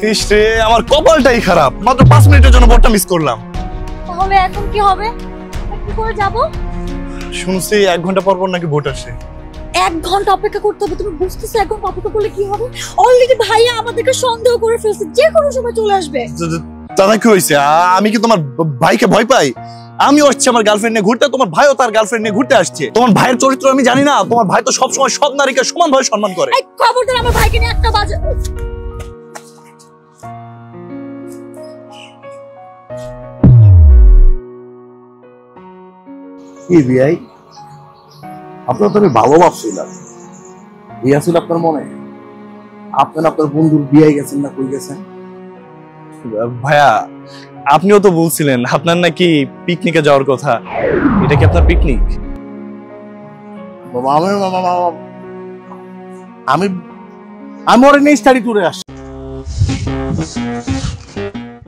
ইসরে আমার কপালটাই খারাপ, মাত্র 5 মিনিটের জন্য ভোটটা মিস করলাম। তাহলে এখন কি হবে? কি করে যাব? শুনছি 1 ঘন্টা পর পর নাকি ভোট আসে। 1 ঘন্টা অপেক্ষা করতে হবে? তুমি বুঝতেছো 1 ঘন্টা অপেক্ষা করলে কি হবে? অলরেডি ভাইয়া আমাদেরকে সন্দেহ করে ফেলছে, যে কোনো সময় চলে আসবে। দাদা কি হয়েছে? আমি কি তোমার ভাইকে ভয় পাই? আমি হচ্ছে আমার গার্লফ্রেন্ড নিয়ে ঘুরতে, তোমার ভাইও তার গার্লফ্রেন্ড নিয়ে ঘুরতে আসছে। তোমার ভাইয়ের চরিত্র আমি জানি না? তোমার ভাই তো সবসময় সব নারীকে সমানভাবে সম্মান করে। এই খবরদার আমার ভাইকে নিয়ে একটা বাজে। কি বিয়াই, আপনার তো আমি ভালো ভাবছিলাম, বিয়া ছিল আপনার মনে? আপনার আপনার বন্ধুর বিয়াই গেছেন না, কই গেছেন? ভাইয়া আপনিও তো বলছিলেন আপনার নাকি পিকনিকে যাওয়ার কথা। এটা কি আপনার পিকনিক? বাবা আমি আমি ওর নিয়ে স্টাডি ট্যুরে আসছি।